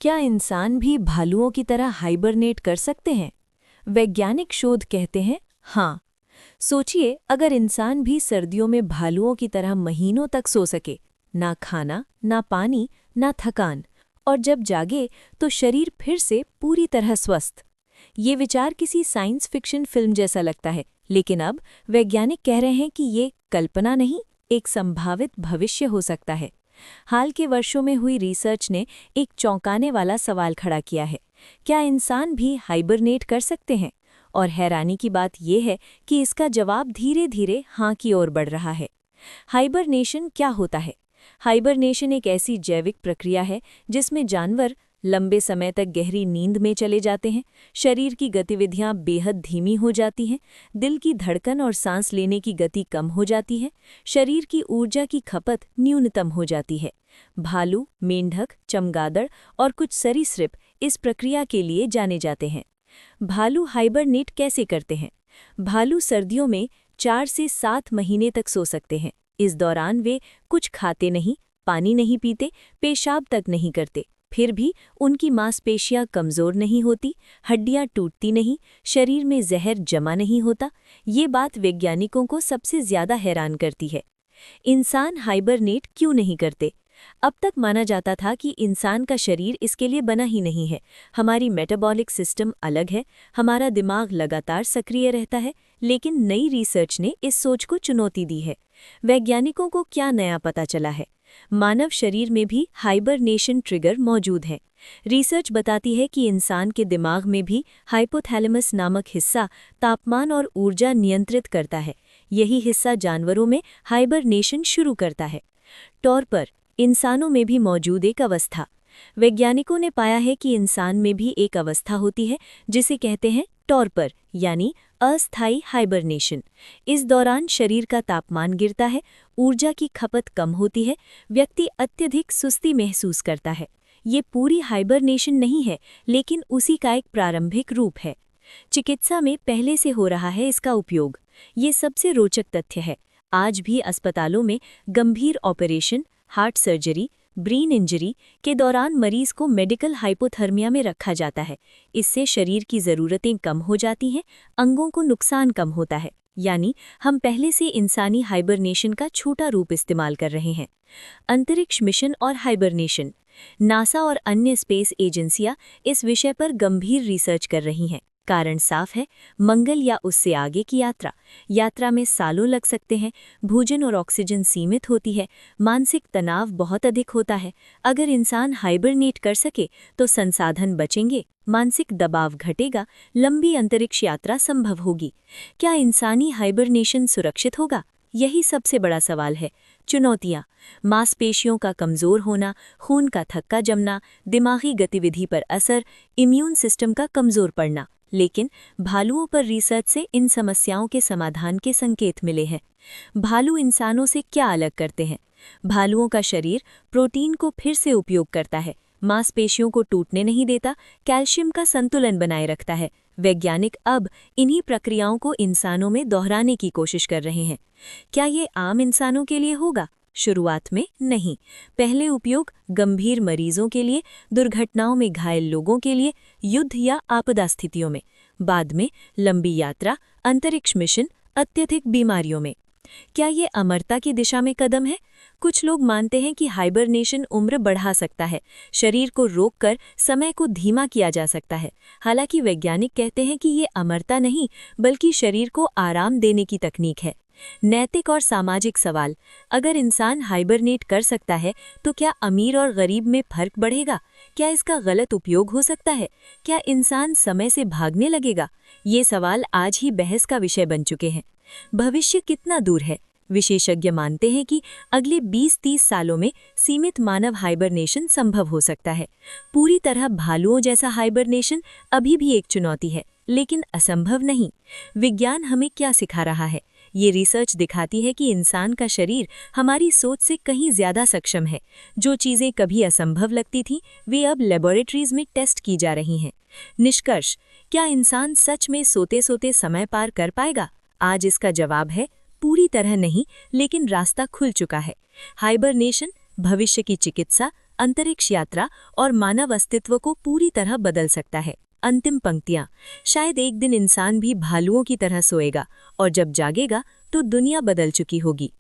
क्या इंसान भी भालुओं की तरह हाइबरनेट कर सकते हैं? वैज्ञानिक शोध कहते हैं हाँ। सोचिए, अगर इंसान भी सर्दियों में भालुओं की तरह महीनों तक सो सके, ना खाना, ना पानी, ना थकान, और जब जागे तो शरीर फिर से पूरी तरह स्वस्थ। ये विचार किसी साइंस फिक्शन फिल्म जैसा लगता है, लेकिन अब वैज्ञानिक कह रहे हैं कि ये कल्पना नहीं, एक संभावित भविष्य हो सकता है। हाल के वर्षों में हुई रिसर्च ने एक चौंकाने वाला सवाल खड़ा किया है। क्या इंसान भी हाइबरनेट कर सकते हैं? और हैरानी की बात यह है कि इसका जवाब धीरे धीरे हाँ की ओर बढ़ रहा है। हाइबरनेशन क्या होता है? हाइबरनेशन एक ऐसी जैविक प्रक्रिया है जिसमें जानवर लंबे समय तक गहरी नींद में चले जाते हैं, शरीर की गतिविधियां बेहद धीमी हो जाती हैं, दिल की धड़कन और सांस लेने की गति कम हो जाती है, शरीर की ऊर्जा की खपत न्यूनतम हो जाती है। भालू, मेंढक, चमगादड़ और कुछ सरीसृप इस प्रक्रिया के लिए जाने जाते हैं। भालू हाइबरनेट कैसे करते हैं? भालू सर्दियों में 4 से 7 महीने तक सो सकते हैं। इस दौरान वे कुछ खाते नहीं, पानी नहीं पीते, पेशाब तक नहीं करते। फिर भी उनकी मांसपेशियां कमज़ोर नहीं होती, हड्डियां टूटती नहीं, शरीर में जहर जमा नहीं होता। ये बात वैज्ञानिकों को सबसे ज़्यादा हैरान करती है। इंसान हाइबरनेट क्यों नहीं करते? अब तक माना जाता था कि इंसान का शरीर इसके लिए बना ही नहीं है। हमारी मेटाबॉलिक सिस्टम अलग है, हमारा दिमाग लगातार सक्रिय रहता है। लेकिन नई रिसर्च ने इस सोच को चुनौती दी है। वैज्ञानिकों को क्या नया पता चला है? मानव शरीर में भी हाइबरनेशन ट्रिगर मौजूद है। रिसर्च बताती है कि इंसान के दिमाग में भी हाइपोथैलेमस नामक हिस्सा तापमान और ऊर्जा नियंत्रित करता है। यही हिस्सा जानवरों में हाइबरनेशन शुरू करता है। तौर पर इंसानों में भी मौजूद एक अवस्था। वैज्ञानिकों ने पाया है कि इंसान में भी एक अवस्था होती है जिसे कहते हैं टॉर्पर, यानी अस्थायी हाइबरनेशन। इस दौरान शरीर का तापमान गिरता है, ऊर्जा की खपत कम होती है, व्यक्ति अत्यधिक सुस्ती महसूस करता है। ये पूरी हाइबरनेशन नहीं है, लेकिन उसी का एक प्रारंभिक रूप है। चिकित्सा में पहले से हो रहा है इसका उपयोग। ये सबसे रोचक तथ्य है। आज भी अस्पतालों में गंभीर operation, heart surgery, brain injury के दौरान मरीज को मेडिकल हाइपोथर्मिया में रखा जाता है। इससे शरीर की ज़रूरतें कम हो जाती हैं, अंगों को नुकसान कम होता है। यानी हम पहले से इंसानी हाइबरनेशन का छोटा रूप इस्तेमाल कर रहे हैं। अंतरिक्ष मिशन और हाइबरनेशन। नासा और अन्य स्पेस एजेंसियां इस विषय पर गंभीर रिसर्च कर रही हैं। कारण साफ है, मंगल या उससे आगे की यात्रा में सालों लग सकते हैं, भोजन और ऑक्सीजन सीमित होती है, मानसिक तनाव बहुत अधिक होता है। अगर इंसान हाइबरनेट कर सके तो संसाधन बचेंगे, मानसिक दबाव घटेगा, लंबी अंतरिक्ष यात्रा संभव होगी। क्या इंसानी हाइबरनेशन सुरक्षित होगा? यही सबसे बड़ा सवाल है। चुनौतियाँ: मांसपेशियों का कमज़ोर होना, खून का थक्का जमना, दिमागी गतिविधि पर असर, इम्यून सिस्टम का कमज़ोर पड़ना। लेकिन भालुओं पर रिसर्च से इन समस्याओं के समाधान के संकेत मिले हैं। भालू इंसानों से क्या अलग करते हैं? भालुओं का शरीर प्रोटीन को फिर से उपयोग करता है, मांसपेशियों को टूटने नहीं देता, कैल्शियम का संतुलन बनाए रखता है। वैज्ञानिक अब इन्हीं प्रक्रियाओं को इंसानों में दोहराने की कोशिश कर रहे हैं। क्या ये आम इंसानों के लिए होगा? शुरुआत में नहीं। पहले उपयोग गंभीर मरीजों के लिए, दुर्घटनाओं में घायल लोगों के लिए, युद्ध या आपदा स्थितियों में। बाद में लंबी यात्रा, अंतरिक्ष मिशन, अत्यधिक बीमारियों में। क्या ये अमरता की दिशा में कदम है? कुछ लोग मानते हैं कि हाइबरनेशन उम्र बढ़ा सकता है, शरीर को रोककर समय को धीमा किया जा सकता है। हालांकि वैज्ञानिक कहते हैं कि ये अमरता नहीं, बल्कि शरीर को आराम देने की तकनीक है। नैतिक और सामाजिक सवाल: अगर इंसान हाइबरनेट कर सकता है तो क्या अमीर और गरीब में फर्क बढ़ेगा? क्या इसका गलत उपयोग हो सकता है? क्या इंसान समय से भागने लगेगा? ये सवाल आज ही बहस का विषय बन चुके हैं। भविष्य कितना दूर है? विशेषज्ञ मानते हैं कि अगले 20-30 सालों में सीमित मानव हाइबरनेशन संभव हो सकता है। पूरी तरह भालुओं जैसा हाइबरनेशन अभी भी एक चुनौती है, लेकिन असंभव नहीं। विज्ञान हमें क्या सिखा रहा है? ये रिसर्च दिखाती है कि इंसान का शरीर हमारी सोच से कहीं ज़्यादा सक्षम है। जो चीज़ें कभी असंभव लगती थीं, वे अब लेबोरेटरीज में टेस्ट की जा रही हैं। निष्कर्ष: क्या इंसान सच में सोते सोते समय पार कर पाएगा? आज इसका जवाब है पूरी तरह नहीं, लेकिन रास्ता खुल चुका है। हाइबरनेशन भविष्य की चिकित्सा, अंतरिक्ष यात्रा और मानव अस्तित्व को पूरी तरह बदल सकता है। अंतिम पंक्तियां। शायद एक दिन इंसान भी भालुओं की तरह सोएगा और जब जागेगा तो दुनिया बदल चुकी होगी।